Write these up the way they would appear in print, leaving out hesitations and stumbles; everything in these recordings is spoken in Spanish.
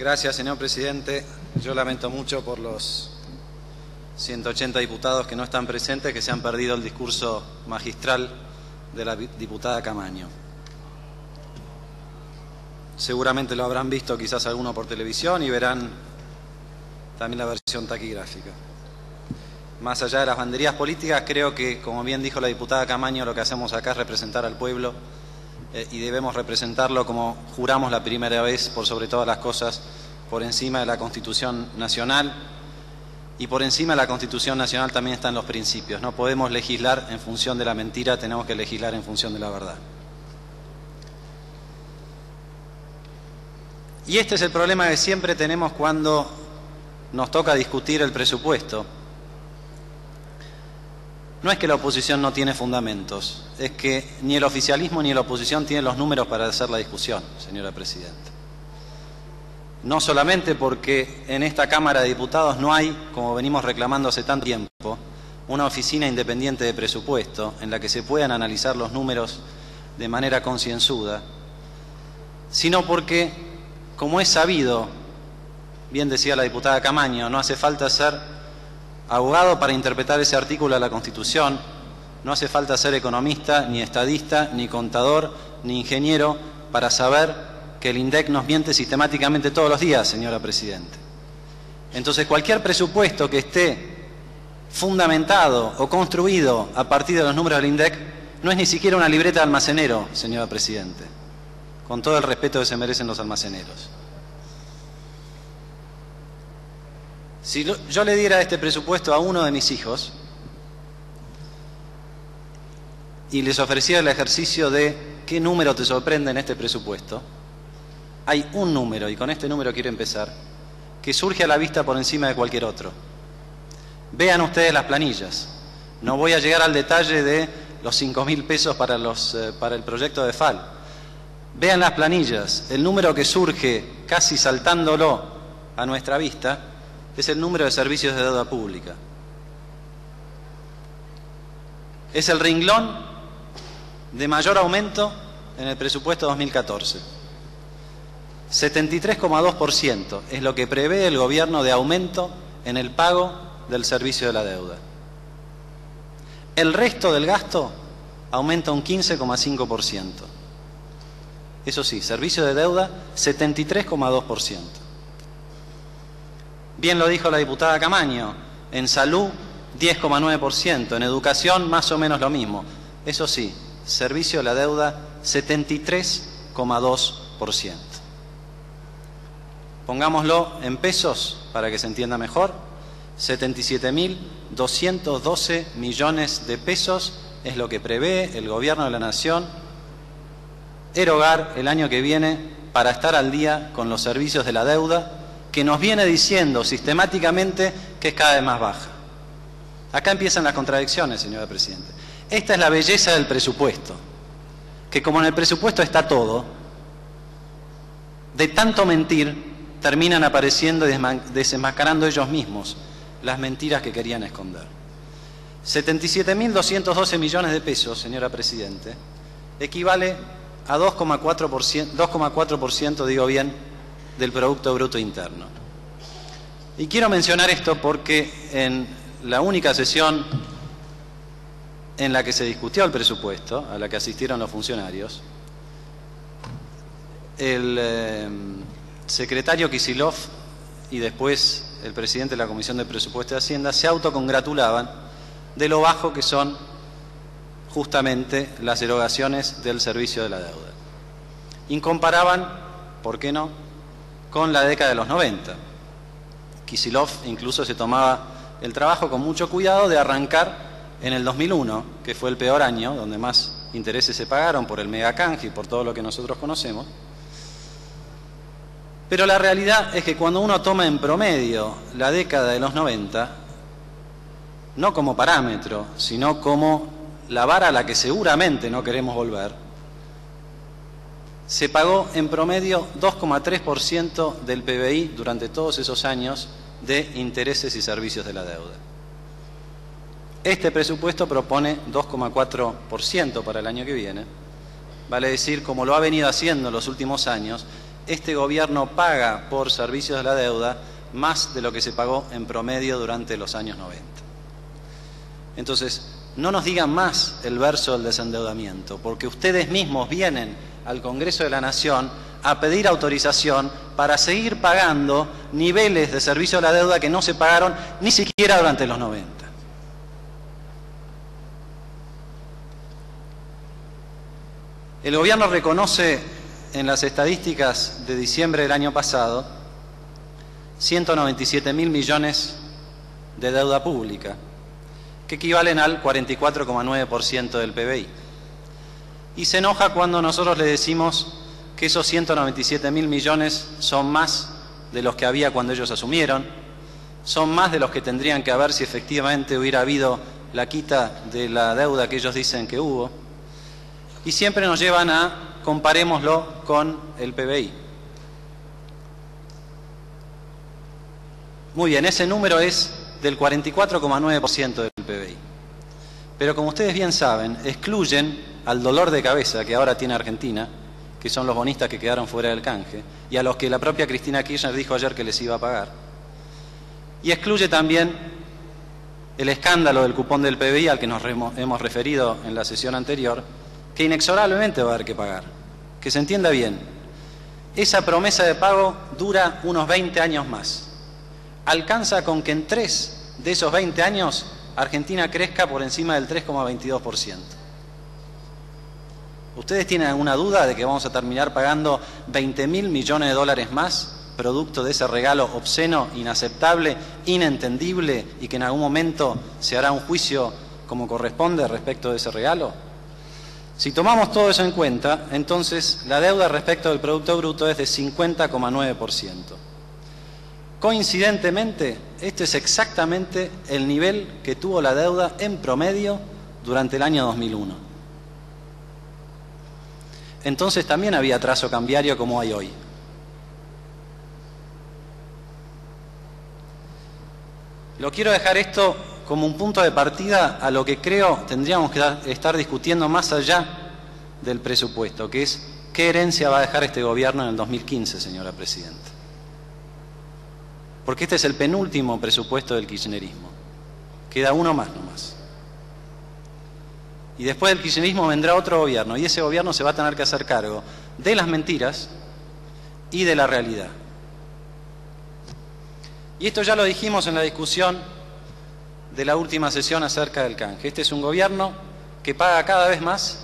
Gracias, señor presidente. Yo lamento mucho por los 180 diputados que no están presentes, que se han perdido el discurso magistral de la diputada Camaño. Seguramente lo habrán visto quizás alguno por televisión y verán también la versión taquigráfica. Más allá de las banderías políticas, creo que, como bien dijo la diputada Camaño, lo que hacemos acá es representar al pueblo y debemos representarlo como juramos la primera vez, por sobre todas las cosas, por encima de la Constitución Nacional, y por encima de la Constitución Nacional también están los principios. No podemos legislar en función de la mentira, tenemos que legislar en función de la verdad. Y este es el problema que siempre tenemos cuando nos toca discutir el presupuesto. No es que la oposición no tiene fundamentos, es que ni el oficialismo ni la oposición tienen los números para hacer la discusión, señora presidenta. No solamente porque en esta Cámara de Diputados no hay, como venimos reclamando hace tanto tiempo, una oficina independiente de presupuesto en la que se puedan analizar los números de manera concienzuda, sino porque, como es sabido, bien decía la diputada Camaño, no hace falta ser abogado para interpretar ese artículo de la Constitución, no hace falta ser economista, ni estadista, ni contador, ni ingeniero para saber que el INDEC nos miente sistemáticamente todos los días, señora presidenta. Entonces, cualquier presupuesto que esté fundamentado o construido a partir de los números del INDEC no es ni siquiera una libreta de almacenero, señora presidenta, con todo el respeto que se merecen los almaceneros. Si yo le diera este presupuesto a uno de mis hijos y les ofreciera el ejercicio de qué número te sorprende en este presupuesto, hay un número, y con este número quiero empezar, que surge a la vista por encima de cualquier otro. Vean ustedes las planillas. No voy a llegar al detalle de los 5.000 pesos para el proyecto de FAL. Vean las planillas. El número que surge casi saltándolo a nuestra vista es el número de servicios de deuda pública. Es el renglón de mayor aumento en el presupuesto 2014. 73,2% es lo que prevé el gobierno de aumento en el pago del servicio de la deuda. El resto del gasto aumenta un 15,5%. Eso sí, servicio de deuda, 73,2%. Bien lo dijo la diputada Camaño, en salud 10,9%, en educación más o menos lo mismo. Eso sí, servicio de la deuda 73,2%. Pongámoslo en pesos para que se entienda mejor. 77.212 millones de pesos es lo que prevé el gobierno de la Nación erogar el año que viene para estar al día con los servicios de la deuda, que nos viene diciendo sistemáticamente que es cada vez más baja. Acá empiezan las contradicciones, señora presidenta. Esta es la belleza del presupuesto, que como en el presupuesto está todo, de tanto mentir terminan apareciendo y desenmascarando ellos mismos las mentiras que querían esconder. 77.212 millones de pesos, señora presidenta, equivale a 2,4%, digo bien, del Producto Bruto Interno. Y quiero mencionar esto porque en la única sesión en la que se discutió el presupuesto, a la que asistieron los funcionarios, el secretario Kicillof y después el presidente de la Comisión de Presupuesto y Hacienda se autocongratulaban de lo bajo que son justamente las erogaciones del servicio de la deuda. Y comparaban, ¿por qué no?, con la década de los 90. Kicillof incluso se tomaba el trabajo con mucho cuidado de arrancar en el 2001, que fue el peor año, donde más intereses se pagaron por el megacanje y por todo lo que nosotros conocemos. Pero la realidad es que cuando uno toma en promedio la década de los 90, no como parámetro, sino como la vara a la que seguramente no queremos volver, se pagó en promedio 2,3% del PBI durante todos esos años de intereses y servicios de la deuda. Este presupuesto propone 2,4% para el año que viene. Vale decir, como lo ha venido haciendo en los últimos años, este gobierno paga por servicios de la deuda más de lo que se pagó en promedio durante los años 90. Entonces, no nos digan más el verso del desendeudamiento, porque ustedes mismos vienen al Congreso de la Nación a pedir autorización para seguir pagando niveles de servicio de la deuda que no se pagaron ni siquiera durante los 90. El gobierno reconoce en las estadísticas de diciembre del año pasado 197.000 millones de deuda pública, que equivalen al 44,9% del PBI. Y se enoja cuando nosotros le decimos que esos 197.000 millones son más de los que había cuando ellos asumieron, son más de los que tendrían que haber si efectivamente hubiera habido la quita de la deuda que ellos dicen que hubo, y siempre nos llevan a comparémoslo con el PBI. Muy bien, ese número es del 44,9% del PBI. Pero como ustedes bien saben, excluyen al dolor de cabeza que ahora tiene Argentina, que son los bonistas que quedaron fuera del canje, y a los que la propia Cristina Kirchner dijo ayer que les iba a pagar. Y excluye también el escándalo del cupón del PBI al que nos hemos referido en la sesión anterior, que inexorablemente va a haber que pagar. Que se entienda bien, esa promesa de pago dura unos 20 años más. Alcanza con que en 3 de esos 20 años Argentina crezca por encima del 3,22%. ¿Ustedes tienen alguna duda de que vamos a terminar pagando 20.000 millones de dólares más, producto de ese regalo obsceno, inaceptable, inentendible, y que en algún momento se hará un juicio como corresponde respecto de ese regalo? Si tomamos todo eso en cuenta, entonces la deuda respecto del Producto Bruto es de 50,9%. Coincidentemente, este es exactamente el nivel que tuvo la deuda en promedio durante el año 2001. Entonces también había atraso cambiario como hay hoy. Lo quiero dejar esto como un punto de partida a lo que creo tendríamos que estar discutiendo más allá del presupuesto, que es qué herencia va a dejar este gobierno en el 2015, señora Presidenta. Porque este es el penúltimo presupuesto del kirchnerismo. Queda uno más nomás. Y después del kirchnerismo vendrá otro gobierno, y ese gobierno se va a tener que hacer cargo de las mentiras y de la realidad. Y esto ya lo dijimos en la discusión de la última sesión acerca del canje. Este es un gobierno que paga cada vez más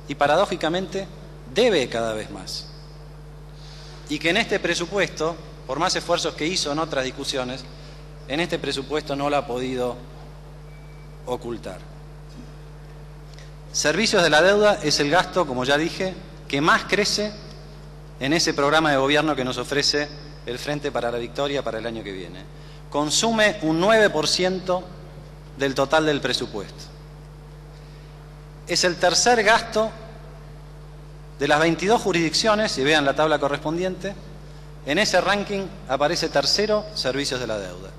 y paradójicamente debe cada vez más. Y que en este presupuesto, por más esfuerzos que hizo en otras discusiones, en este presupuesto no lo ha podido ocultar. Servicios de la deuda es el gasto, como ya dije, que más crece en ese programa de gobierno que nos ofrece el Frente para la Victoria para el año que viene. Consume un 9% del total del presupuesto. Es el tercer gasto de las 22 jurisdicciones, si vean la tabla correspondiente. En ese ranking aparece tercero servicios de la deuda.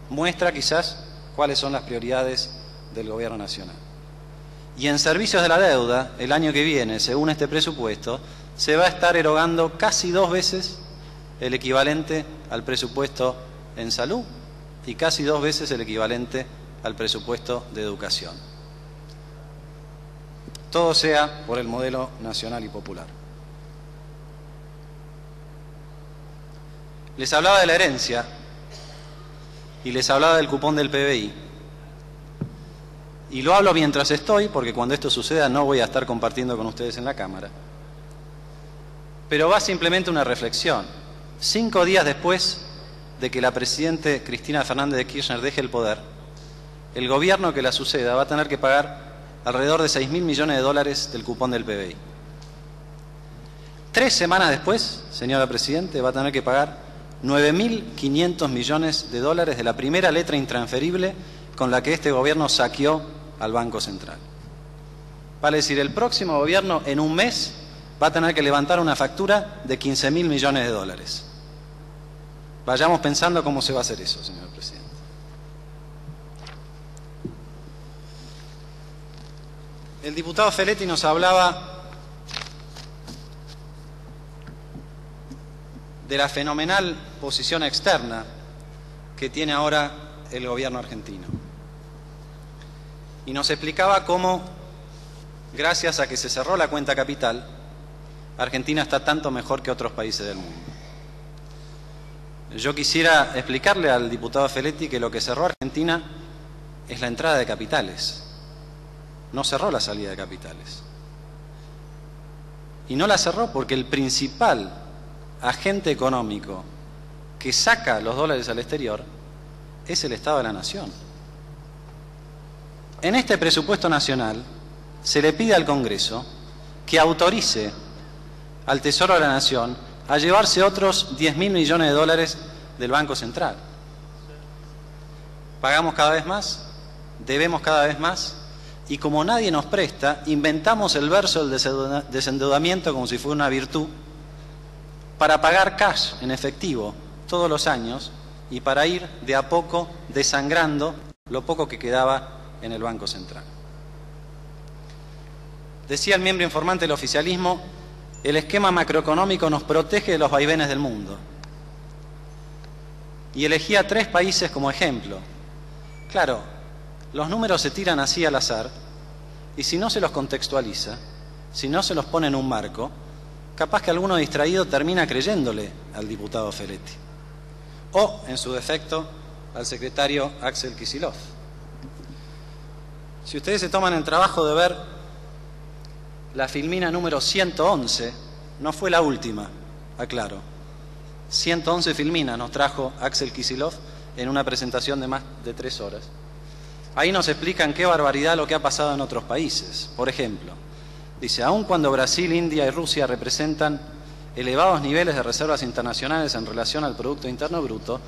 Muestra quizás cuáles son las prioridades del gobierno nacional. Y en servicios de la deuda, el año que viene, según este presupuesto, se va a estar erogando casi 2 veces el equivalente al presupuesto en salud y casi 2 veces el equivalente al presupuesto de educación. Todo sea por el modelo nacional y popular. Les hablaba de la herencia y les hablaba del cupón del PBI. Y lo hablo mientras estoy, porque cuando esto suceda no voy a estar compartiendo con ustedes en la Cámara. Pero va simplemente una reflexión. 5 días después de que la presidenta Cristina Fernández de Kirchner deje el poder, el gobierno que la suceda va a tener que pagar alrededor de 6.000 millones de dólares del cupón del PBI. 3 semanas después, señora Presidente, va a tener que pagar 9.500 millones de dólares de la primera letra intransferible con la que este gobierno saqueó al Banco Central. Vale decir, el próximo gobierno en un mes va a tener que levantar una factura de 15.000 millones de dólares. Vayamos pensando cómo se va a hacer eso, señor Presidente. El diputado Feletti nos hablaba de la fenomenal posición externa que tiene ahora el gobierno argentino. Y nos explicaba cómo, gracias a que se cerró la cuenta capital, Argentina está tanto mejor que otros países del mundo. Yo quisiera explicarle al diputado Feletti que lo que cerró Argentina es la entrada de capitales, no cerró la salida de capitales. Y no la cerró porque el principal agente económico que saca los dólares al exterior es el Estado de la Nación. En este presupuesto nacional se le pide al Congreso que autorice al Tesoro de la Nación a llevarse otros 10.000 millones de dólares del Banco Central. Pagamos cada vez más, debemos cada vez más, y como nadie nos presta, inventamos el verso del desendeudamiento como si fuera una virtud, para pagar cash en efectivo todos los años y para ir de a poco desangrando lo poco que quedaba en el Banco Central. Decía el miembro informante del oficialismo: el esquema macroeconómico nos protege de los vaivenes del mundo. Y elegía 3 países como ejemplo. Claro, los números se tiran así al azar, y si no se los contextualiza, si no se los pone en un marco, capaz que alguno distraído termina creyéndole al diputado Feletti. O, en su defecto, al secretario Axel Kicillof. Si ustedes se toman el trabajo de ver la filmina número 111, no fue la última, aclaro. 111 filminas nos trajo Axel Kicillof en una presentación de más de 3 horas. Ahí nos explican qué barbaridad lo que ha pasado en otros países. Por ejemplo, dice: aun cuando Brasil, India y Rusia representan elevados niveles de reservas internacionales en relación al Producto Interno Bruto,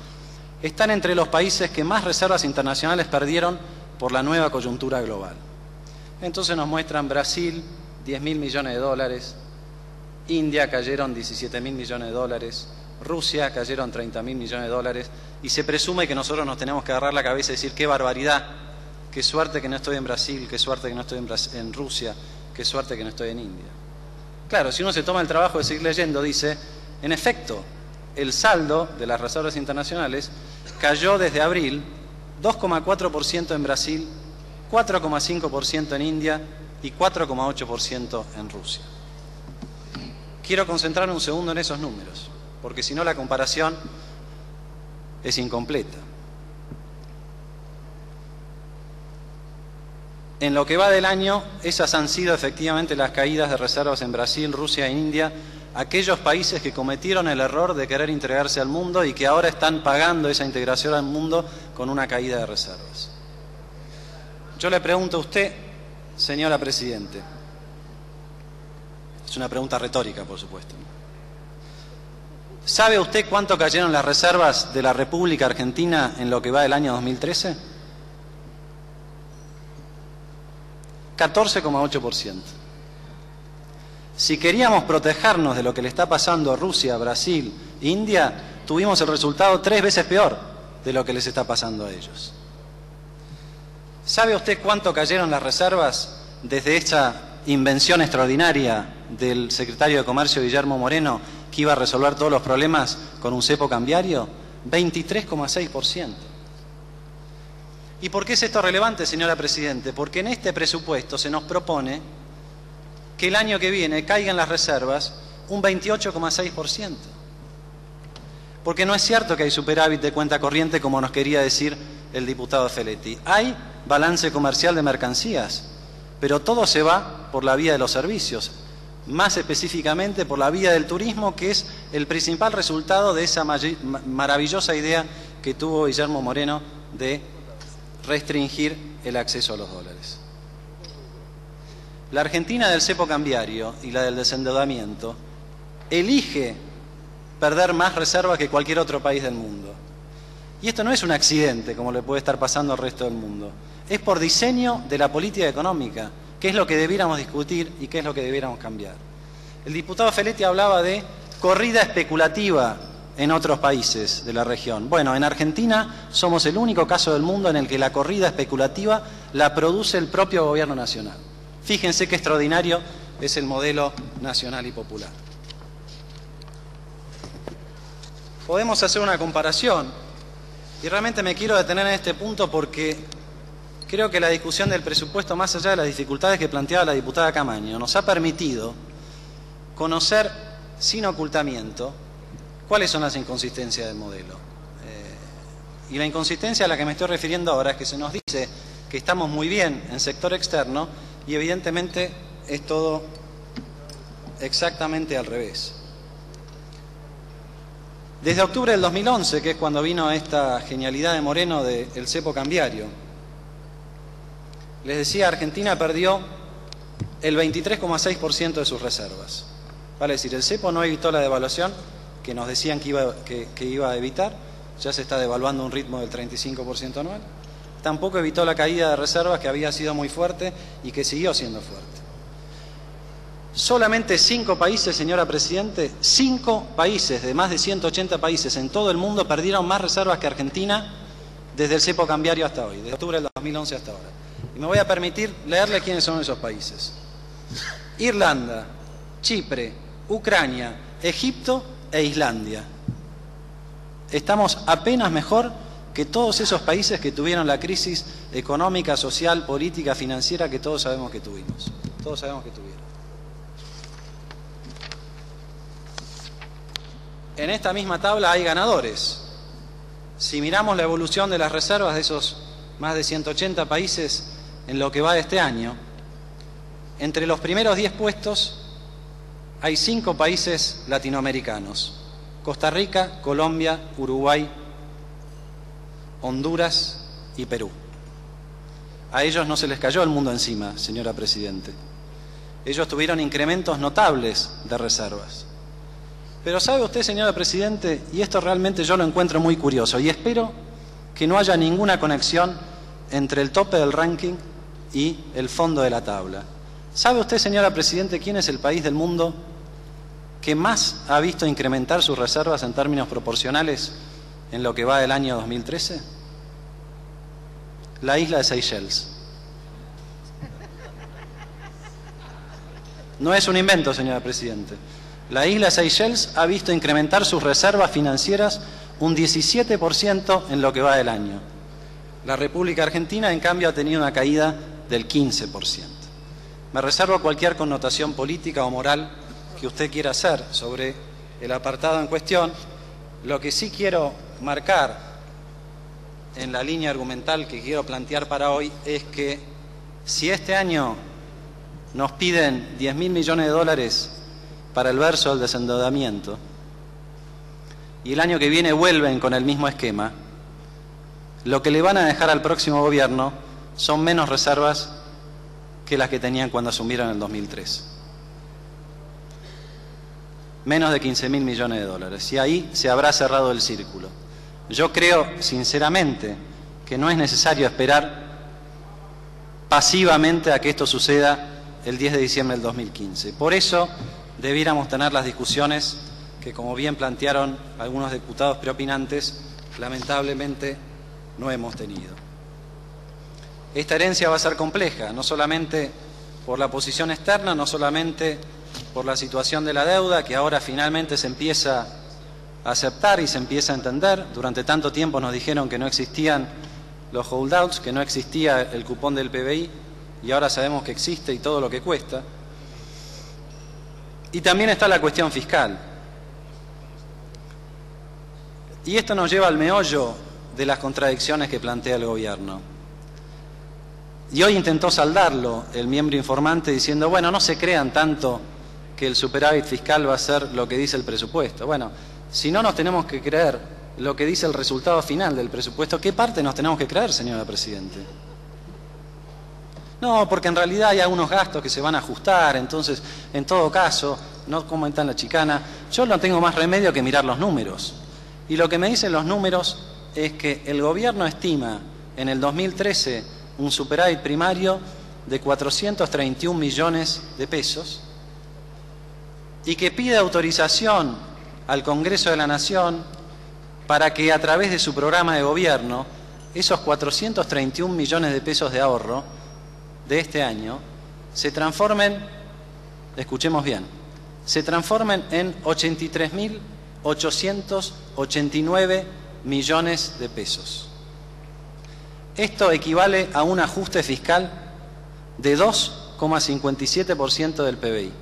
están entre los países que más reservas internacionales perdieron por la nueva coyuntura global. Entonces nos muestran Brasil, 10.000 millones de dólares, India cayeron 17.000 millones de dólares, Rusia cayeron 30.000 millones de dólares, y se presume que nosotros nos tenemos que agarrar la cabeza y decir: qué barbaridad, qué suerte que no estoy en Brasil, qué suerte que no estoy en Rusia, qué suerte que no estoy en India. Claro, si uno se toma el trabajo de seguir leyendo, dice: en efecto, el saldo de las reservas internacionales cayó desde abril 2,4% en Brasil, 4,5% en India y 4,8% en Rusia. Quiero concentrarme un segundo en esos números, porque si no la comparación es incompleta. En lo que va del año, esas han sido efectivamente las caídas de reservas en Brasil, Rusia e India, aquellos países que cometieron el error de querer integrarse al mundo y que ahora están pagando esa integración al mundo con una caída de reservas. Yo le pregunto a usted, señora Presidente, es una pregunta retórica, por supuesto, ¿sabe usted cuánto cayeron las reservas de la República Argentina en lo que va del año 2013? 14,8%. Si queríamos protegernos de lo que le está pasando a Rusia, Brasil, India, tuvimos el resultado 3 veces peor de lo que les está pasando a ellos. ¿Sabe usted cuánto cayeron las reservas desde esta invención extraordinaria del secretario de Comercio Guillermo Moreno, que iba a resolver todos los problemas con un cepo cambiario? 23,6%. ¿Y por qué es esto relevante, señora Presidente? Porque en este presupuesto se nos propone que el año que viene caigan las reservas un 28,6%. Porque no es cierto que hay superávit de cuenta corriente, como nos quería decir el diputado Feletti. Hay balance comercial de mercancías, pero todo se va por la vía de los servicios, más específicamente por la vía del turismo, que es el principal resultado de esa maravillosa idea que tuvo Guillermo Moreno de restringir el acceso a los dólares. La Argentina del cepo cambiario y la del desendeudamiento elige perder más reservas que cualquier otro país del mundo. Y esto no es un accidente, como le puede estar pasando al resto del mundo. Es por diseño de la política económica, que es lo que debiéramos discutir y qué es lo que debiéramos cambiar. El diputado Feletti hablaba de corrida especulativa en otros países de la región. Bueno, en Argentina somos el único caso del mundo en el que la corrida especulativa la produce el propio gobierno nacional. Fíjense qué extraordinario, es el modelo nacional y popular. podemos hacer una comparación. Y realmente me quiero detener en este punto porque creo que la discusión del presupuesto, más allá de las dificultades que planteaba la diputada Camaño, nos ha permitido conocer sin ocultamiento cuáles son las inconsistencias del modelo. Y la inconsistencia a la que me estoy refiriendo ahora es que se nos dice que estamos muy bien en sector externo y evidentemente es todo exactamente al revés. Desde octubre del 2011, que es cuando vino esta genialidad de Moreno del cepo cambiario, les decía, Argentina perdió el 23,6% de sus reservas. Vale decir, el cepo no evitó la devaluación que nos decían que iba a evitar, ya se está devaluando a un ritmo del 35% anual. Tampoco evitó la caída de reservas que había sido muy fuerte y que siguió siendo fuerte. Solamente 5 países, señora Presidente, 5 países de más de 180 países en todo el mundo perdieron más reservas que Argentina desde el cepo cambiario hasta hoy, desde octubre del 2011 hasta ahora. Y me voy a permitir leerle quiénes son esos países. Irlanda, Chipre, Ucrania, Egipto e Islandia. Estamos apenas mejor que todos esos países que tuvieron la crisis económica, social, política, financiera que todos sabemos que tuvimos. Todos sabemos que tuvieron. En esta misma tabla hay ganadores. Si miramos la evolución de las reservas de esos más de 180 países en lo que va de este año, entre los primeros 10 puestos hay 5 países latinoamericanos: Costa Rica, Colombia, Uruguay, Honduras y Perú. A ellos no se les cayó el mundo encima, señora Presidente. Ellos tuvieron incrementos notables de reservas. Pero ¿sabe usted, señora Presidente? Y esto realmente yo lo encuentro muy curioso y espero que no haya ninguna conexión entre el tope del ranking y el fondo de la tabla. ¿Sabe usted, señora Presidente, quién es el país del mundo que más ha visto incrementar sus reservas en términos proporcionales en lo que va del año 2013? La isla de Seychelles. No es un invento, señora Presidente. La isla de Seychelles ha visto incrementar sus reservas financieras un 17% en lo que va del año. La República Argentina, en cambio, ha tenido una caída del 15%. Me reservo cualquier connotación política o moral que usted quiera hacer sobre el apartado en cuestión. Lo que sí quiero marcar en la línea argumental que quiero plantear para hoy es que si este año nos piden 10.000 millones de dólares para el verso del desendeudamiento y el año que viene vuelven con el mismo esquema, lo que le van a dejar al próximo gobierno son menos reservas que las que tenían cuando asumieron en el 2003. Menos de 15.000 millones de dólares. Y ahí se habrá cerrado el círculo. Yo creo, sinceramente, que no es necesario esperar pasivamente a que esto suceda el 10 de diciembre del 2015. Por eso debiéramos tener las discusiones que, como bien plantearon algunos diputados preopinantes, lamentablemente no hemos tenido. Esta herencia va a ser compleja, no solamente por la posición externa, no solamente por la situación de la deuda, que ahora finalmente se empieza a aceptar y se empieza a entender. Durante tanto tiempo nos dijeron que no existían los holdouts, que no existía el cupón del PBI, y ahora sabemos que existe y todo lo que cuesta. Y también está la cuestión fiscal. Y esto nos lleva al meollo de las contradicciones que plantea el gobierno. Y hoy intentó saldarlo el miembro informante diciendo, bueno, no se crean tanto que el superávit fiscal va a ser lo que dice el presupuesto. Bueno, si no nos tenemos que creer lo que dice el resultado final del presupuesto, ¿qué parte nos tenemos que creer, señora Presidente? No, porque en realidad hay algunos gastos que se van a ajustar, entonces, en todo caso, no como está en la chicana, yo no tengo más remedio que mirar los números. Y lo que me dicen los números es que el gobierno estima en el 2013 un superávit primario de 431 millones de pesos y que pide autorización al Congreso de la Nación para que a través de su programa de gobierno esos 431 millones de pesos de ahorro de este año se transformen, escuchemos bien, se transformen en 83.000 889 millones de pesos. Esto equivale a un ajuste fiscal de 2,57% del PBI.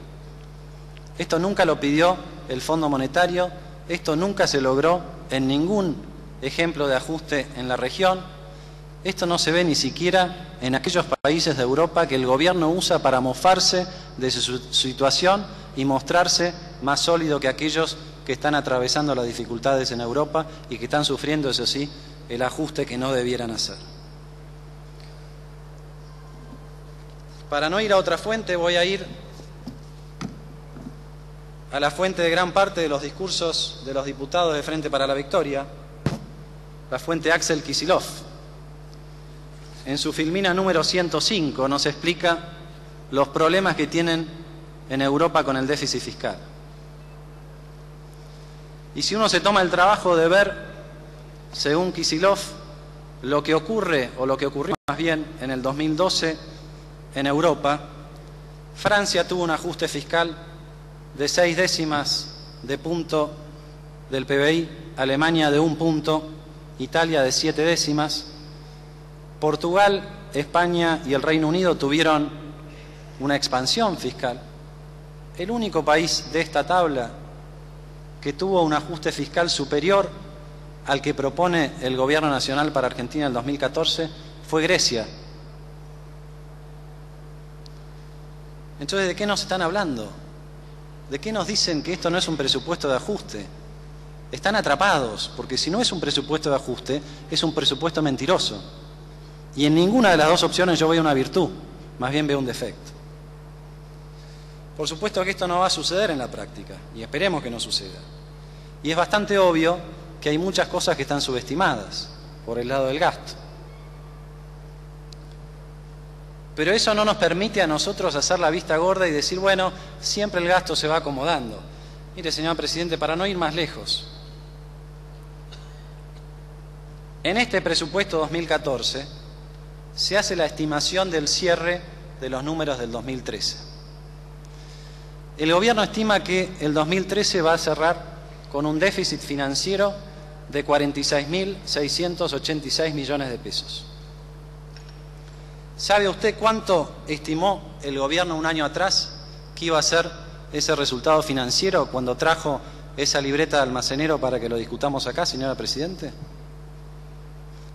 Esto nunca lo pidió el Fondo Monetario, esto nunca se logró en ningún ejemplo de ajuste en la región, esto no se ve ni siquiera en aquellos países de Europa que el gobierno usa para mofarse de su situación y mostrarse más sólido que aquellos que están atravesando las dificultades en Europa y que están sufriendo, eso sí, el ajuste que no debieran hacer. Para no ir a otra fuente, voy a ir a la fuente de gran parte de los discursos de los diputados de Frente para la Victoria, la fuente Axel Kicillof. En su filmina número 105 nos explica los problemas que tienen en Europa con el déficit fiscal. Y si uno se toma el trabajo de ver, según Kicillof, lo que ocurre, o lo que ocurrió más bien en el 2012 en Europa, Francia tuvo un ajuste fiscal de 6 décimas de punto del PBI, Alemania de 1 punto, Italia de 7 décimas, Portugal, España y el Reino Unido tuvieron una expansión fiscal. El único país de esta tabla que tuvo un ajuste fiscal superior al que propone el Gobierno Nacional para Argentina en el 2014 fue Grecia. Entonces, ¿de qué nos están hablando? ¿De qué nos dicen que esto no es un presupuesto de ajuste? Están atrapados, porque si no es un presupuesto de ajuste, es un presupuesto mentiroso. Y en ninguna de las dos opciones yo veo una virtud, más bien veo un defecto. Por supuesto que esto no va a suceder en la práctica, y esperemos que no suceda. Y es bastante obvio que hay muchas cosas que están subestimadas por el lado del gasto. Pero eso no nos permite a nosotros hacer la vista gorda y decir, bueno, siempre el gasto se va acomodando. Mire, señor presidente, para no ir más lejos, en este presupuesto 2014 se hace la estimación del cierre de los números del 2013. El gobierno estima que el 2013 va a cerrar con un déficit financiero de 46.686 millones de pesos. ¿Sabe usted cuánto estimó el gobierno un año atrás que iba a ser ese resultado financiero cuando trajo esa libreta de almacenero para que lo discutamos acá, señora Presidente?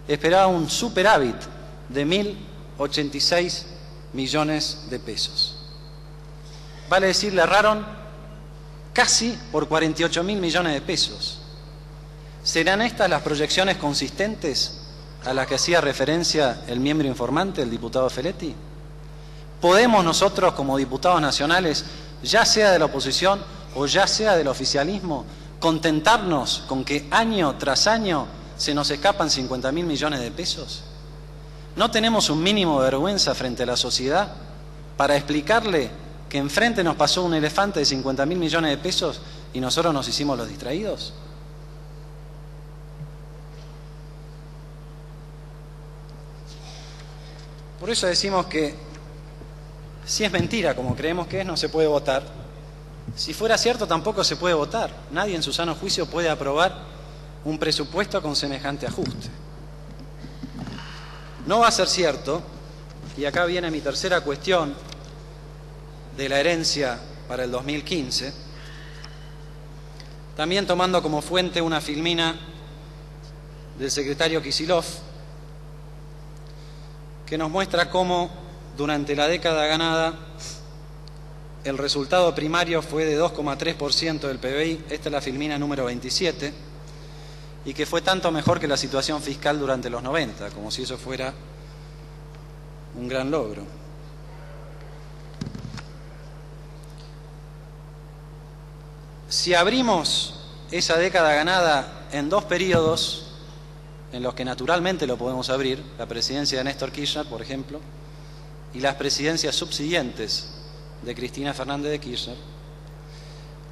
Esperaba un superávit de 1.086 millones de pesos. Vale decir, le erraron casi por 48.000 millones de pesos. ¿Serán estas las proyecciones consistentes a las que hacía referencia el miembro informante, el diputado Feletti? ¿Podemos nosotros como diputados nacionales, ya sea de la oposición o ya sea del oficialismo, contentarnos con que año tras año se nos escapan 50.000 millones de pesos? ¿No tenemos un mínimo de vergüenza frente a la sociedad para explicarle que enfrente nos pasó un elefante de 50.000 millones de pesos y nosotros nos hicimos los distraídos? Por eso decimos que si es mentira, como creemos que es, no se puede votar. Si fuera cierto, tampoco se puede votar. Nadie en su sano juicio puede aprobar un presupuesto con semejante ajuste. No va a ser cierto, y acá viene mi tercera cuestión de la herencia para el 2015, también tomando como fuente una filmina del secretario Kicillof, que nos muestra cómo durante la década ganada el resultado primario fue de 2,3% del PBI, esta es la filmina número 27, y que fue tanto mejor que la situación fiscal durante los 90, como si eso fuera un gran logro. Si abrimos esa década ganada en dos periodos, en los que naturalmente lo podemos abrir, la presidencia de Néstor Kirchner, por ejemplo, y las presidencias subsiguientes de Cristina Fernández de Kirchner,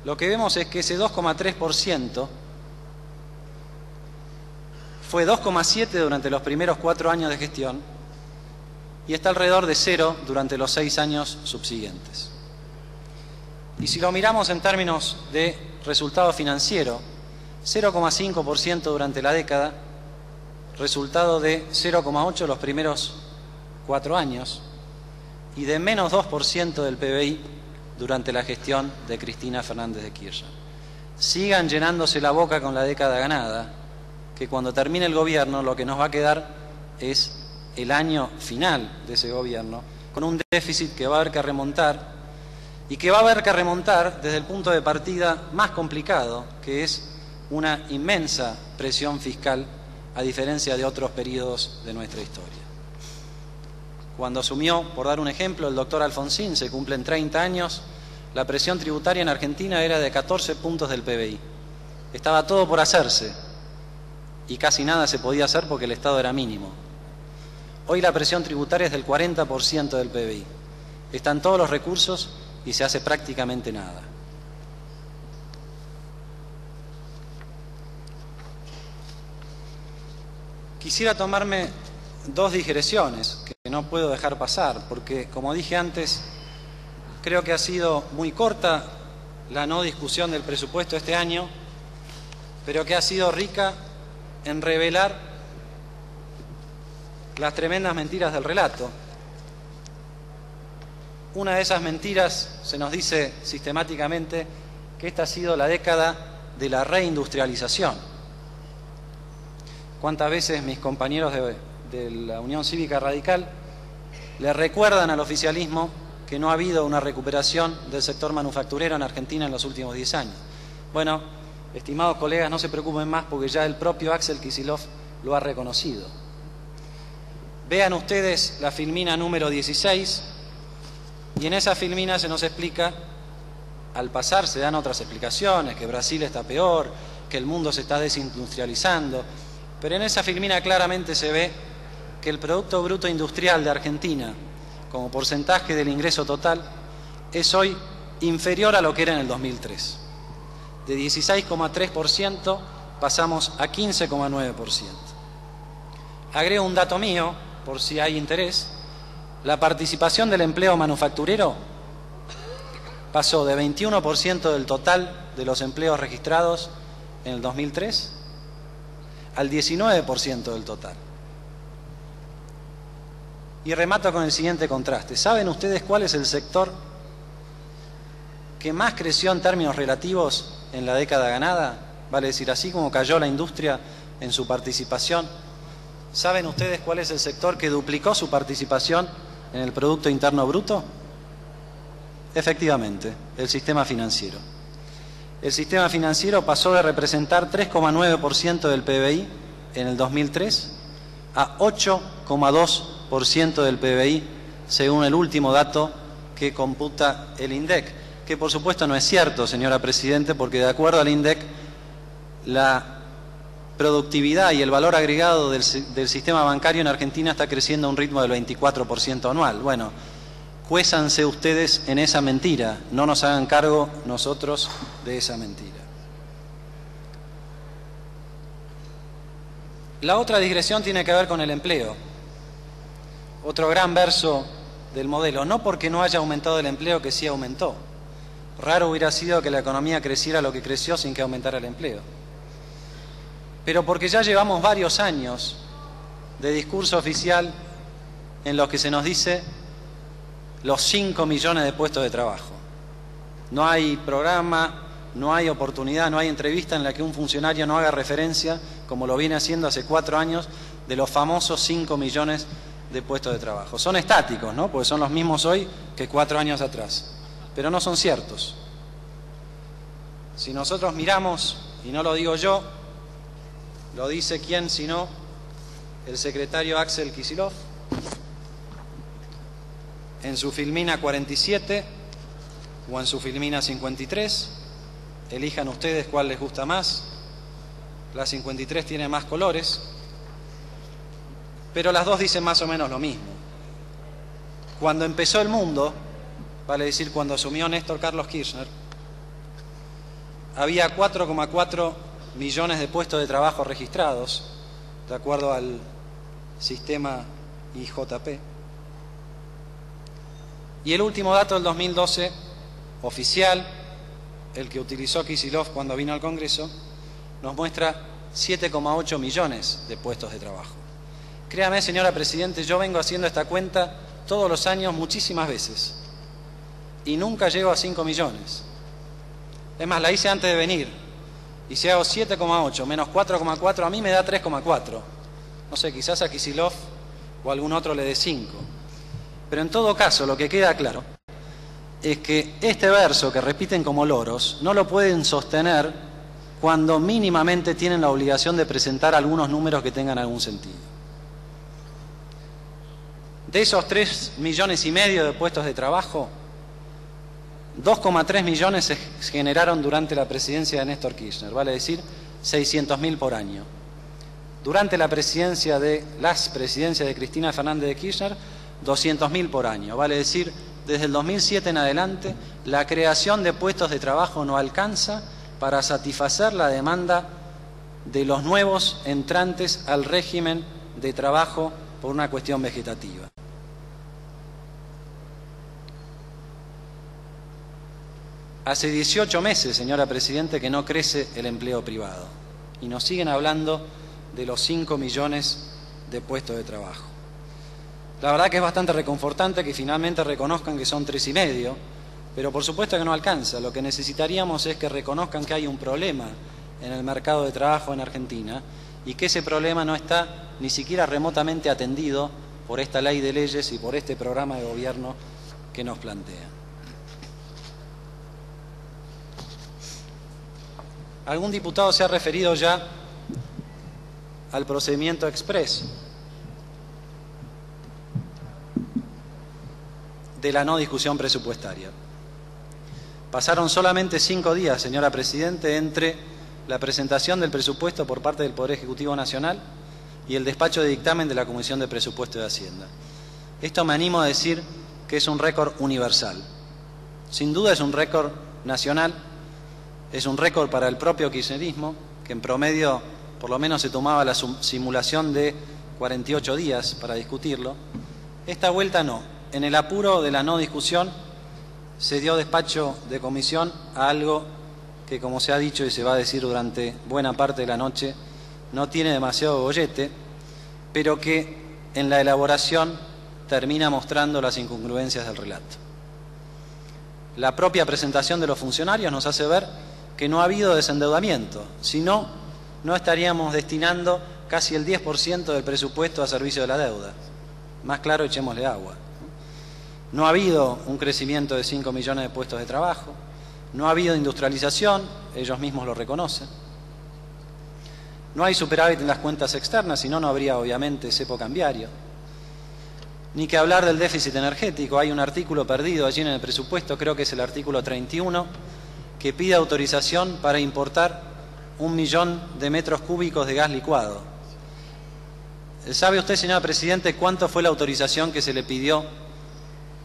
lo que vemos es que ese 2,3% fue 2,7% durante los primeros 4 años de gestión y está alrededor de 0 durante los 6 años subsiguientes. Y si lo miramos en términos de resultado financiero, 0,5% durante la década, resultado de 0,8% los primeros 4 años y de menos 2% del PBI durante la gestión de Cristina Fernández de Kirchner. Sigan llenándose la boca con la década ganada, que cuando termine el gobierno lo que nos va a quedar es el año final de ese gobierno, con un déficit que va a haber que remontar, y que va a haber que remontar desde el punto de partida más complicado, que es una inmensa presión fiscal, a diferencia de otros periodos de nuestra historia. Cuando asumió, por dar un ejemplo, el doctor Alfonsín, se cumplen 30 años, la presión tributaria en Argentina era de 14 puntos del PBI. Estaba todo por hacerse y casi nada se podía hacer porque el Estado era mínimo. Hoy la presión tributaria es del 40% del PBI. Están todos los recursos y se hace prácticamente nada. Quisiera tomarme 2 digresiones que no puedo dejar pasar, porque, como dije antes, creo que ha sido muy corta la no discusión del presupuesto este año, pero que ha sido rica en revelar las tremendas mentiras del relato. Una de esas mentiras, se nos dice sistemáticamente que esta ha sido la década de la reindustrialización. ¿Cuántas veces mis compañeros de la Unión Cívica Radical le recuerdan al oficialismo que no ha habido una recuperación del sector manufacturero en Argentina en los últimos 10 años? Bueno, estimados colegas, no se preocupen más porque ya el propio Axel Kicillof lo ha reconocido. Vean ustedes la filmina número 16 y en esa filmina se nos explica, al pasar se dan otras explicaciones, que Brasil está peor, que el mundo se está desindustrializando, pero en esa filmina claramente se ve que el Producto Bruto Industrial de Argentina, como porcentaje del ingreso total, es hoy inferior a lo que era en el 2003. De 16,3% pasamos a 15,9%. Agrego un dato mío, por si hay interés. La participación del empleo manufacturero pasó de 21% del total de los empleos registrados en el 2003 al 19% del total. Y remato con el siguiente contraste. ¿Saben ustedes cuál es el sector que más creció en términos relativos en la década ganada? Vale decir, así como cayó la industria en su participación, ¿saben ustedes cuál es el sector que duplicó su participación en el Producto Interno Bruto? Efectivamente, el sistema financiero. El sistema financiero pasó de representar 3,9% del PBI en el 2003 a 8,2% del PBI, según el último dato que computa el INDEC, que por supuesto no es cierto, señora Presidente, porque de acuerdo al INDEC, la productividad y el valor agregado del sistema bancario en Argentina está creciendo a un ritmo del 24% anual. Bueno, cuézanse ustedes en esa mentira, no nos hagan cargo nosotros de esa mentira. La otra digresión tiene que ver con el empleo. Otro gran verso del modelo, no porque no haya aumentado el empleo, que sí aumentó. Raro hubiera sido que la economía creciera lo que creció sin que aumentara el empleo. Pero porque ya llevamos varios años de discurso oficial en los que se nos dice los 5 millones de puestos de trabajo. No hay programa, no hay oportunidad, no hay entrevista en la que un funcionario no haga referencia, como lo viene haciendo hace 4 años, de los famosos 5 millones de puestos de trabajo. Son estáticos, ¿no? Porque son los mismos hoy que 4 años atrás, pero no son ciertos. Si nosotros miramos, y no lo digo yo, lo dice quién sino el secretario Axel Kicillof, en su filmina 47 o en su filmina 53, elijan ustedes cuál les gusta más. La 53 tiene más colores, pero las dos dicen más o menos lo mismo. Cuando empezó el mundo, vale decir cuando asumió Néstor Carlos Kirchner, había 4,4 millones de puestos de trabajo registrados, de acuerdo al sistema IJP. Y el último dato del 2012, oficial, el que utilizó Kicillof cuando vino al Congreso, nos muestra 7,8 millones de puestos de trabajo. Créame, señora Presidente, yo vengo haciendo esta cuenta todos los años muchísimas veces y nunca llego a 5 millones. Es más, la hice antes de venir y si hago 7,8 menos 4,4 a mí me da 3,4. No sé, quizás a Kicillof o algún otro le dé 5. Pero en todo caso, lo que queda claro es que este verso que repiten como loros no lo pueden sostener cuando mínimamente tienen la obligación de presentar algunos números que tengan algún sentido. De esos 3,5 millones de puestos de trabajo, 2,3 millones se generaron durante la presidencia de Néstor Kirchner, vale decir 600.000 por año. Durante las presidencias de Cristina Fernández de Kirchner, 200.000 por año, vale decir, desde el 2007 en adelante, la creación de puestos de trabajo no alcanza para satisfacer la demanda de los nuevos entrantes al régimen de trabajo por una cuestión vegetativa. Hace 18 meses, señora Presidente, que no crece el empleo privado y nos siguen hablando de los 5 millones de puestos de trabajo. La verdad que es bastante reconfortante que finalmente reconozcan que son 3,5, pero por supuesto que no alcanza. Lo que necesitaríamos es que reconozcan que hay un problema en el mercado de trabajo en Argentina y que ese problema no está ni siquiera remotamente atendido por esta ley de leyes y por este programa de gobierno que nos plantea. Algún diputado se ha referido ya al procedimiento exprés de la no discusión presupuestaria. Pasaron solamente 5 días, señora Presidente, entre la presentación del presupuesto por parte del Poder Ejecutivo Nacional y el despacho de dictamen de la Comisión de Presupuesto de Hacienda. Esto me animo a decir que es un récord universal. Sin duda es un récord nacional, es un récord para el propio kirchnerismo, que en promedio por lo menos se tomaba la simulación de 48 días para discutirlo. Esta vuelta no. En el apuro de la no discusión se dio despacho de comisión a algo que, como se ha dicho y se va a decir durante buena parte de la noche, no tiene demasiado gollete, pero que en la elaboración termina mostrando las incongruencias del relato. La propia presentación de los funcionarios nos hace ver que no ha habido desendeudamiento, sino no estaríamos destinando casi el 10% del presupuesto a servicio de la deuda. Más claro, echémosle agua. No ha habido un crecimiento de 5 millones de puestos de trabajo, no ha habido industrialización, ellos mismos lo reconocen. No hay superávit en las cuentas externas, si no, no habría obviamente cepo cambiario. Ni que hablar del déficit energético, hay un artículo perdido allí en el presupuesto, creo que es el artículo 31, que pide autorización para importar 1 millón de metros cúbicos de gas licuado. ¿Sabe usted, señora Presidente, cuánto fue la autorización que se le pidió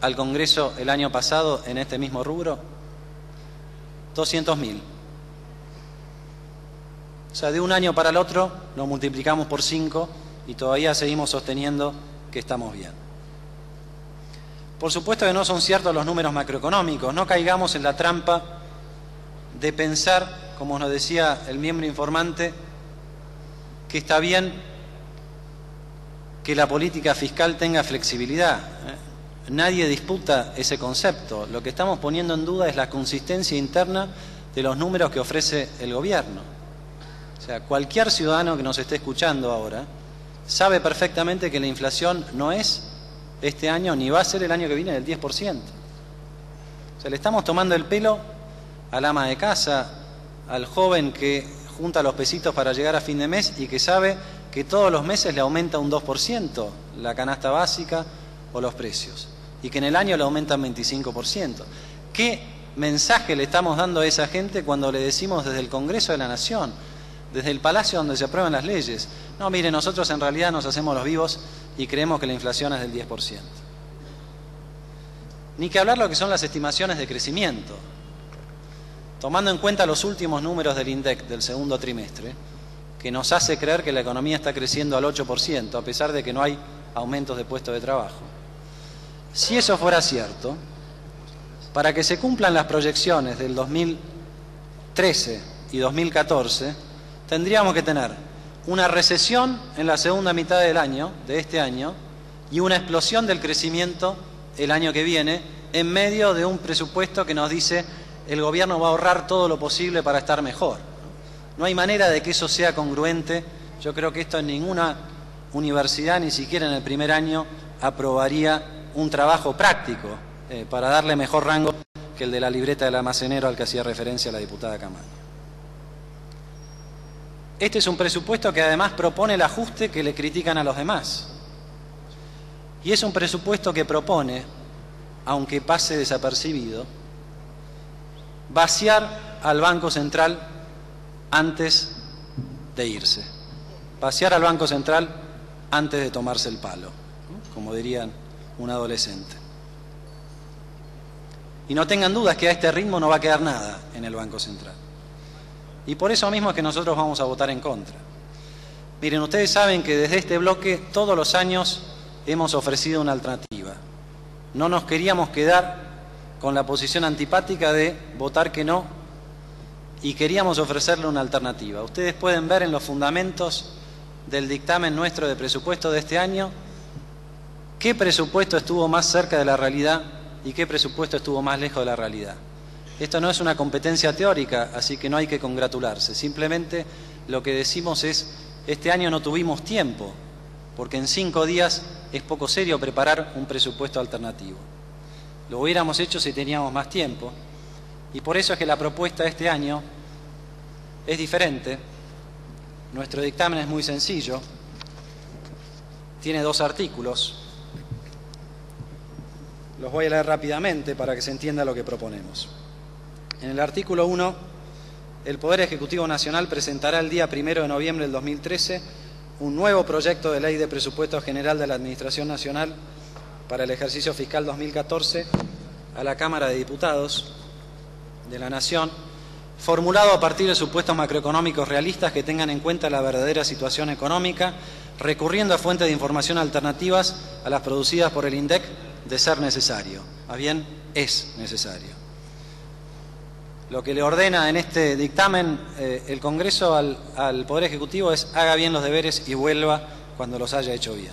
al Congreso el año pasado en este mismo rubro? 200.000. O sea, de un año para el otro lo multiplicamos por 5 y todavía seguimos sosteniendo que estamos bien. Por supuesto que no son ciertos los números macroeconómicos, no caigamos en la trampa de pensar, como nos decía el miembro informante, que está bien que la política fiscal tenga flexibilidad. Nadie disputa ese concepto. Lo que estamos poniendo en duda es la consistencia interna de los números que ofrece el gobierno. O sea, cualquier ciudadano que nos esté escuchando ahora sabe perfectamente que la inflación no es este año ni va a ser el año que viene del 10%. O sea, le estamos tomando el pelo al ama de casa, al joven que junta los pesitos para llegar a fin de mes y que sabe que todos los meses le aumenta un 2% la canasta básica o los precios, y que en el año le aumentan 25%. ¿Qué mensaje le estamos dando a esa gente cuando le decimos desde el Congreso de la Nación, desde el Palacio donde se aprueban las leyes? No, mire, nosotros en realidad nos hacemos los vivos y creemos que la inflación es del 10%. Ni que hablar lo que son las estimaciones de crecimiento. Tomando en cuenta los últimos números del INDEC del segundo trimestre, que nos hace creer que la economía está creciendo al 8%, a pesar de que no hay aumentos de puestos de trabajo. Si eso fuera cierto, para que se cumplan las proyecciones del 2013 y 2014, tendríamos que tener una recesión en la segunda mitad del año, de este año, y una explosión del crecimiento el año que viene, en medio de un presupuesto que nos dice el gobierno va a ahorrar todo lo posible para estar mejor. No hay manera de que eso sea congruente. Yo creo que esto en ninguna universidad, ni siquiera en el primer año, aprobaría un trabajo práctico para darle mejor rango que el de la libreta del almacenero al que hacía referencia la diputada Camaño. Este es un presupuesto que además propone el ajuste que le critican a los demás. Y es un presupuesto que propone, aunque pase desapercibido, vaciar al Banco Central antes de irse. Vaciar al Banco Central antes de tomarse el palo, ¿no? Como dirían un adolescente. Y no tengan dudas que a este ritmo no va a quedar nada en el Banco Central. Y por eso mismo es que nosotros vamos a votar en contra. Miren, ustedes saben que desde este bloque todos los años hemos ofrecido una alternativa. No nos queríamos quedar con la posición antipática de votar que no y queríamos ofrecerle una alternativa. Ustedes pueden ver en los fundamentos del dictamen nuestro de presupuesto de este año qué presupuesto estuvo más cerca de la realidad y qué presupuesto estuvo más lejos de la realidad. Esto no es una competencia teórica, así que no hay que congratularse. Simplemente lo que decimos es, este año no tuvimos tiempo, porque en 5 días es poco serio preparar un presupuesto alternativo. Lo hubiéramos hecho si teníamos más tiempo, y por eso es que la propuesta de este año es diferente. Nuestro dictamen es muy sencillo, tiene 2 artículos. Los voy a leer rápidamente para que se entienda lo que proponemos. En el artículo 1, el Poder Ejecutivo Nacional presentará el día 1 de noviembre del 2013 un nuevo proyecto de ley de presupuesto general de la Administración Nacional para el ejercicio fiscal 2014 a la Cámara de Diputados de la Nación, formulado a partir de supuestos macroeconómicos realistas que tengan en cuenta la verdadera situación económica, recurriendo a fuentes de información alternativas a las producidas por el INDEC, de ser necesario. Más bien, es necesario. Lo que le ordena en este dictamen el Congreso al Poder Ejecutivo es haga bien los deberes y vuelva cuando los haya hecho bien.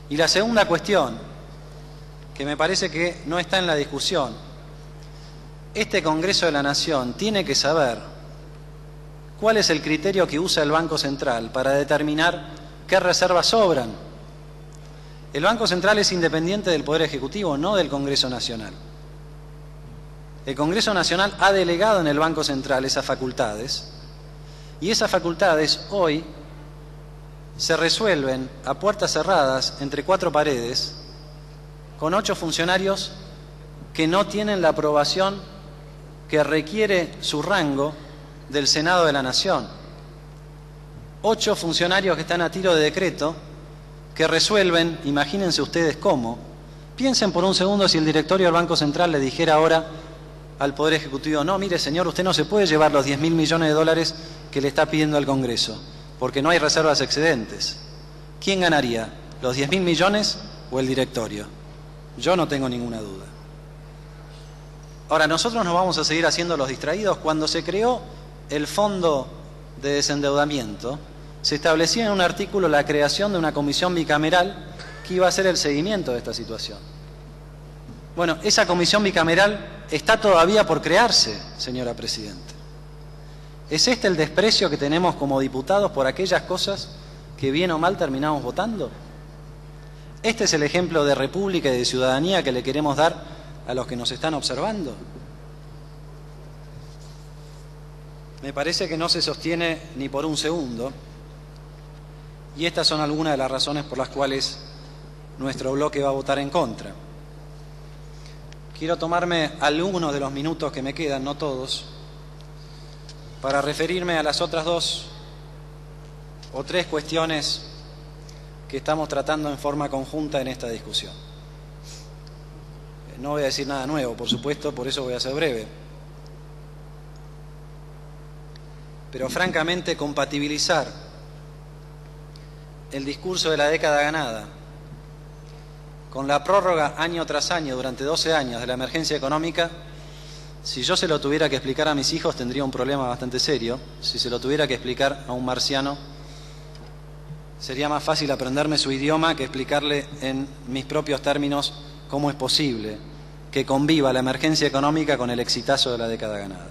Y la segunda cuestión, que me parece que no está en la discusión, este Congreso de la Nación tiene que saber cuál es el criterio que usa el Banco Central para determinar qué reservas sobran. El Banco Central es independiente del Poder Ejecutivo, no del Congreso Nacional. El Congreso Nacional ha delegado en el Banco Central esas facultades, y esas facultades hoy se resuelven a puertas cerradas entre 4 paredes con 8 funcionarios que no tienen la aprobación que requiere su rango del Senado de la Nación. 8 funcionarios que están a tiro de decreto que resuelven, imagínense ustedes cómo. Piensen por un segundo si el directorio del Banco Central le dijera ahora al Poder Ejecutivo, no, mire señor, usted no se puede llevar los 10.000 millones de dólares que le está pidiendo al Congreso, porque no hay reservas excedentes. ¿Quién ganaría? ¿Los 10.000 millones o el directorio? Yo no tengo ninguna duda. Ahora, nosotros nos vamos a seguir haciendo los distraídos. Cuando se creó el Fondo de Desendeudamiento, se establecía en un artículo la creación de una comisión bicameral que iba a hacer el seguimiento de esta situación. Bueno, esa comisión bicameral está todavía por crearse, señora Presidenta. ¿Es este el desprecio que tenemos como diputados por aquellas cosas que bien o mal terminamos votando? ¿Este es el ejemplo de república y de ciudadanía que le queremos dar a los que nos están observando? Me parece que no se sostiene ni por un segundo, y estas son algunas de las razones por las cuales nuestro bloque va a votar en contra. Quiero tomarme algunos de los minutos que me quedan, no todos, para referirme a las otras 2 o 3 cuestiones que estamos tratando en forma conjunta en esta discusión. No voy a decir nada nuevo, por supuesto, por eso voy a ser breve. Pero francamente, compatibilizar el discurso de la década ganada con la prórroga año tras año durante 12 años de la emergencia económica Si yo se lo tuviera que explicar a mis hijos tendría un problema bastante serio. Si se lo tuviera que explicar a un marciano, sería más fácil aprenderme su idioma que explicarle en mis propios términos cómo es posible que conviva la emergencia económica con el exitazo de la década ganada.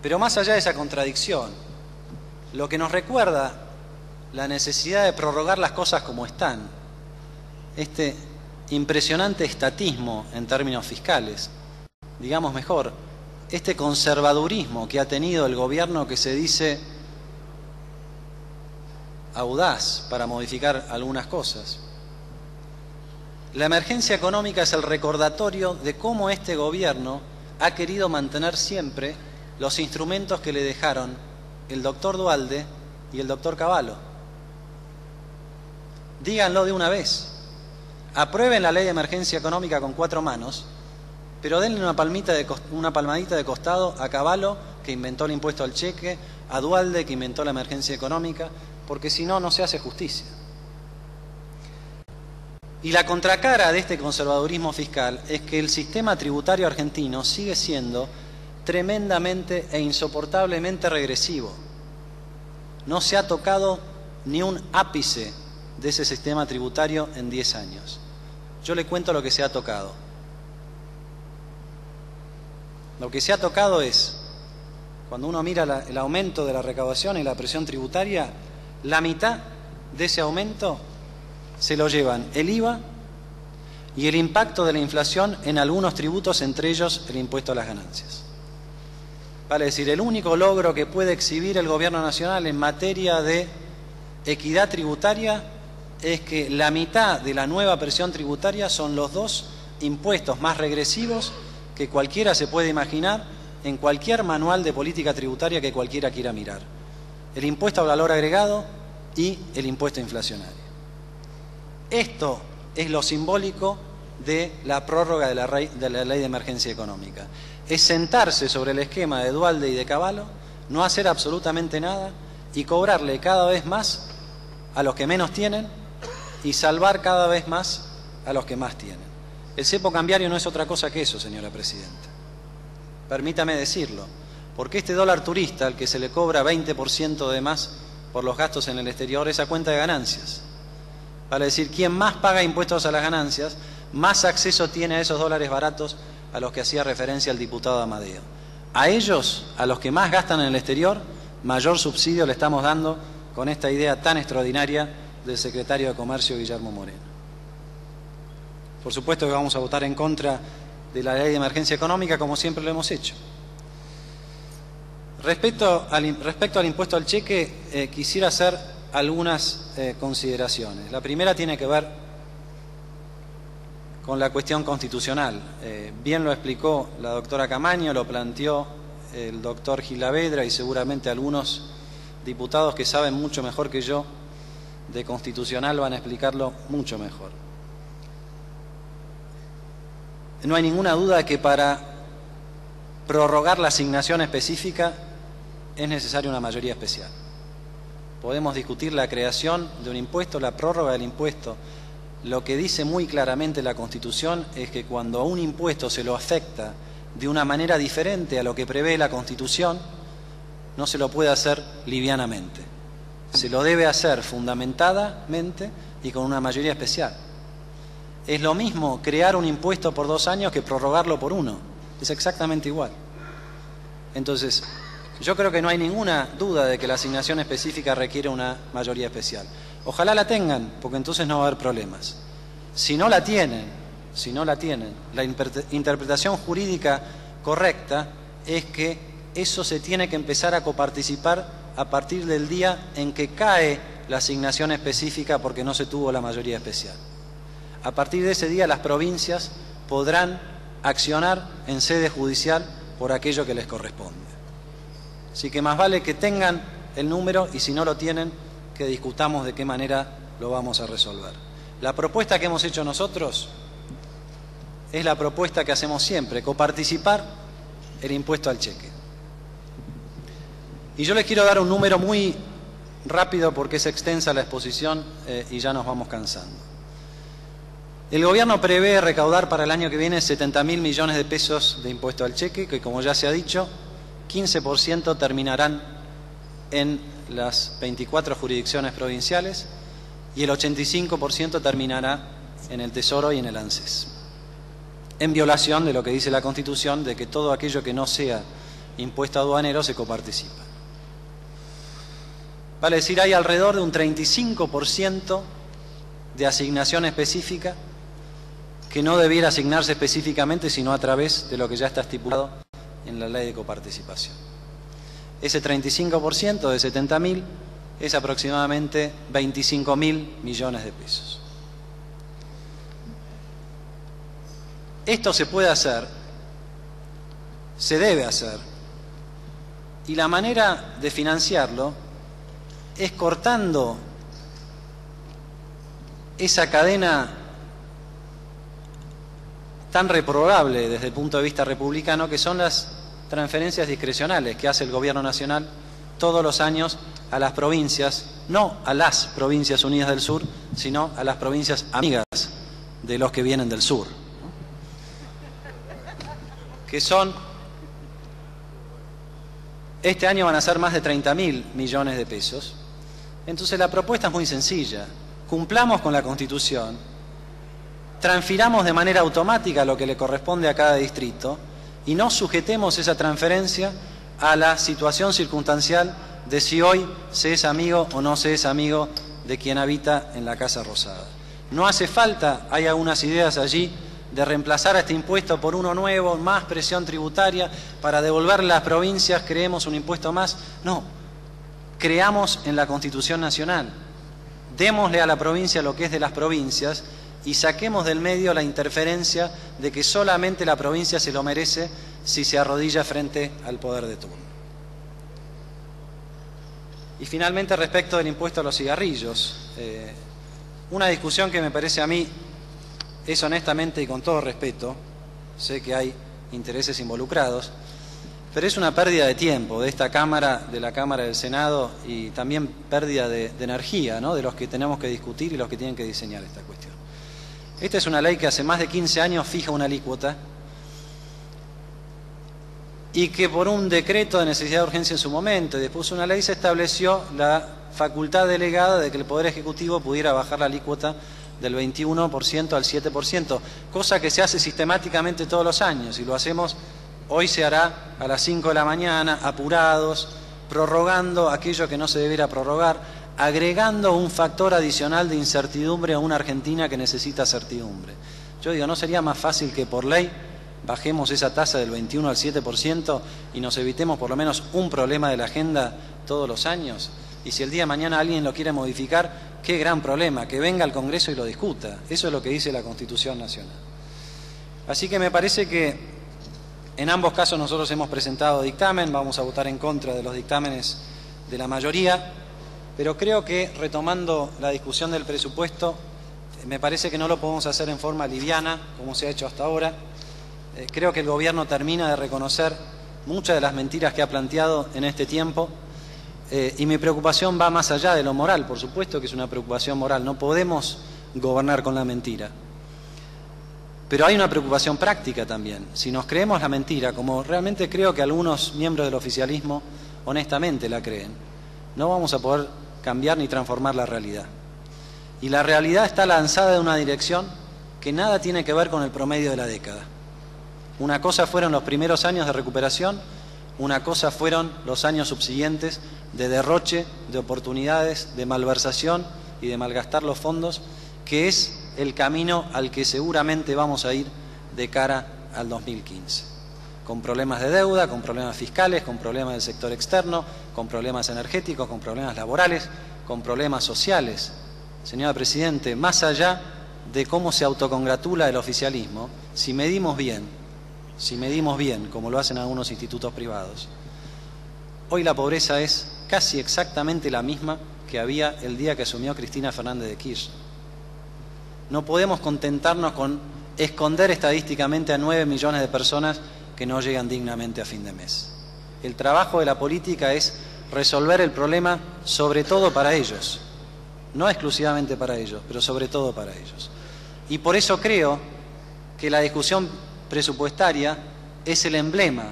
Pero más allá de esa contradicción, lo que nos recuerda la necesidad de prorrogar las cosas como están, este impresionante estatismo en términos fiscales, digamos mejor, este conservadurismo que ha tenido el gobierno que se dice audaz para modificar algunas cosas. La emergencia económica es el recordatorio de cómo este gobierno ha querido mantener siempre los instrumentos que le dejaron el doctor Duhalde y el doctor Cavallo. Díganlo de una vez. Aprueben la ley de emergencia económica con 4 manos, pero denle una palmadita de costado a Cavallo, que inventó el impuesto al cheque, a Duhalde, que inventó la emergencia económica, porque si no, no se hace justicia. Y la contracara de este conservadurismo fiscal es que el sistema tributario argentino sigue siendo tremendamente e insoportablemente regresivo. No se ha tocado ni un ápice de ese sistema tributario en 10 años. Yo le cuento lo que se ha tocado. Lo que se ha tocado es, cuando uno mira el aumento de la recaudación y la presión tributaria, la mitad de ese aumento se lo llevan el IVA y el impacto de la inflación en algunos tributos, entre ellos el impuesto a las ganancias. Vale decir, el único logro que puede exhibir el Gobierno Nacional en materia de equidad tributaria es que la mitad de la nueva presión tributaria son los 2 impuestos más regresivos que cualquiera se puede imaginar en cualquier manual de política tributaria que cualquiera quiera mirar. El impuesto al valor agregado y el impuesto inflacionario. Esto es lo simbólico de la prórroga de la ley de emergencia económica. Es sentarse sobre el esquema de Duhalde y de Cavallo, no hacer absolutamente nada y cobrarle cada vez más a los que menos tienen y salvar cada vez más a los que más tienen. El cepo cambiario no es otra cosa que eso, señora Presidenta. Permítame decirlo, porque este dólar turista, al que se le cobra 20% de más por los gastos en el exterior, es a cuenta de ganancias. Vale decir, quien más paga impuestos a las ganancias, más acceso tiene a esos dólares baratos a los que hacía referencia el diputado Amadeo. A ellos, a los que más gastan en el exterior, mayor subsidio le estamos dando con esta idea tan extraordinaria del secretario de Comercio, Guillermo Moreno. Por supuesto que vamos a votar en contra de la ley de emergencia económica, como siempre lo hemos hecho. Respecto al impuesto al cheque, quisiera hacer algunas consideraciones. La primera tiene que ver con la cuestión constitucional. Bien lo explicó la doctora Camaño, lo planteó el doctor Gilavedra y seguramente algunos diputados que saben mucho mejor que yo de constitucional van a explicarlo mucho mejor. No hay ninguna duda de que para prorrogar la asignación específica es necesaria una mayoría especial. Podemos discutir la creación de un impuesto, la prórroga del impuesto. Lo que dice muy claramente la Constitución es que cuando a un impuesto se lo afecta de una manera diferente a lo que prevé la Constitución, no se lo puede hacer livianamente. Se lo debe hacer fundamentadamente y con una mayoría especial. Es lo mismo crear un impuesto por 2 años que prorrogarlo por 1. Es exactamente igual. Entonces, yo creo que no hay ninguna duda de que la asignación específica requiere una mayoría especial. Ojalá la tengan, porque entonces no va a haber problemas. Si no la tienen, la interpretación jurídica correcta es que eso se tiene que empezar a coparticipar a partir del día en que cae la asignación específica porque no se tuvo la mayoría especial. A partir de ese día las provincias podrán accionar en sede judicial por aquello que les corresponde. Así que más vale que tengan el número y si no lo tienen, que discutamos de qué manera lo vamos a resolver. La propuesta que hemos hecho nosotros es la propuesta que hacemos siempre, coparticipar el impuesto al cheque. Y yo les quiero dar un número muy rápido porque es extensa la exposición y ya nos vamos cansando. El gobierno prevé recaudar para el año que viene 70.000 millones de pesos de impuesto al cheque, que como ya se ha dicho, 15% terminarán en las 24 jurisdicciones provinciales y el 85% terminará en el Tesoro y en el ANSES, en violación de lo que dice la Constitución, de que todo aquello que no sea impuesto aduanero se coparticipa. Vale decir, hay alrededor de un 35% de asignación específica que no debiera asignarse específicamente, sino a través de lo que ya está estipulado en la ley de coparticipación. Ese 35% de 70.000 es aproximadamente 25.000 millones de pesos. Esto se puede hacer, se debe hacer, y la manera de financiarlo es cortando esa cadena tan reprobable desde el punto de vista republicano, que son las transferencias discrecionales que hace el Gobierno Nacional todos los años a las provincias, no a las Provincias Unidas del Sur, sino a las provincias amigas de los que vienen del sur, que son, este año van a ser más de 30.000 millones de pesos. Entonces la propuesta es muy sencilla: cumplamos con la Constitución, transfiramos de manera automática lo que le corresponde a cada distrito y no sujetemos esa transferencia a la situación circunstancial de si hoy se es amigo o no se es amigo de quien habita en la Casa Rosada. No hace falta, hay algunas ideas allí, de reemplazar a este impuesto por uno nuevo, más presión tributaria, para devolverle a las provincias, creemos un impuesto más. No, creamos en la Constitución Nacional, démosle a la provincia lo que es de las provincias y saquemos del medio la interferencia de que solamente la provincia se lo merece si se arrodilla frente al poder de turno. Y finalmente, respecto del impuesto a los cigarrillos, una discusión que me parece a mí es, honestamente y con todo respeto, sé que hay intereses involucrados, pero es una pérdida de tiempo de esta Cámara, de la Cámara del Senado, y también pérdida de energía, ¿no?, de los que tenemos que discutir y los que tienen que diseñar esta cuestión. Esta es una ley que hace más de 15 años fija una alícuota y que por un decreto de necesidad de urgencia en su momento y después una ley se estableció la facultad delegada de que el Poder Ejecutivo pudiera bajar la alícuota del 21% al 7%, cosa que se hace sistemáticamente todos los años, y lo hacemos, hoy se hará a las 5 de la mañana, apurados, prorrogando aquello que no se debiera prorrogar, agregando un factor adicional de incertidumbre a una Argentina que necesita certidumbre. Yo digo, ¿no sería más fácil que por ley bajemos esa tasa del 21 al 7% y nos evitemos por lo menos un problema de la agenda todos los años? Y si el día de mañana alguien lo quiere modificar, qué gran problema, que venga al Congreso y lo discuta. Eso es lo que dice la Constitución Nacional. Así que me parece que en ambos casos nosotros hemos presentado dictamen, vamos a votar en contra de los dictámenes de la mayoría, pero creo que, retomando la discusión del presupuesto, me parece que no lo podemos hacer en forma liviana, como se ha hecho hasta ahora. Creo que el Gobierno termina de reconocer muchas de las mentiras que ha planteado en este tiempo, y mi preocupación va más allá de lo moral, por supuesto que es una preocupación moral, no podemos gobernar con la mentira. Pero hay una preocupación práctica también. Si nos creemos la mentira, como realmente creo que algunos miembros del oficialismo honestamente la creen, no vamos a poder cambiar ni transformar la realidad. Y la realidad está lanzada en una dirección que nada tiene que ver con el promedio de la década. Una cosa fueron los primeros años de recuperación, una cosa fueron los años subsiguientes de derroche, de oportunidades, de malversación y de malgastar los fondos, que es el camino al que seguramente vamos a ir de cara al 2015. Con problemas de deuda, con problemas fiscales, con problemas del sector externo, con problemas energéticos, con problemas laborales, con problemas sociales. Señora Presidente, más allá de cómo se autocongratula el oficialismo, si medimos bien, como lo hacen algunos institutos privados, hoy la pobreza es casi exactamente la misma que había el día que asumió Cristina Fernández de Kirchner. No podemos contentarnos con esconder estadísticamente a 9 millones de personas que no llegan dignamente a fin de mes. El trabajo de la política es resolver el problema sobre todo para ellos, no exclusivamente para ellos, pero sobre todo para ellos. Y por eso creo que la discusión presupuestaria es el emblema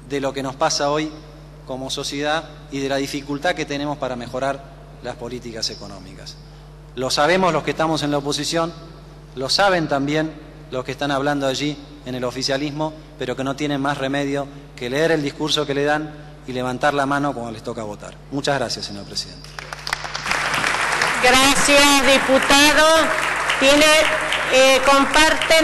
de lo que nos pasa hoy como sociedad y de la dificultad que tenemos para mejorar las políticas económicas. Lo sabemos los que estamos en la oposición, lo saben también los que están hablando allí en el oficialismo, pero que no tienen más remedio que leer el discurso que le dan y levantar la mano cuando les toca votar. Muchas gracias, señor presidente. Gracias, diputado. Comparten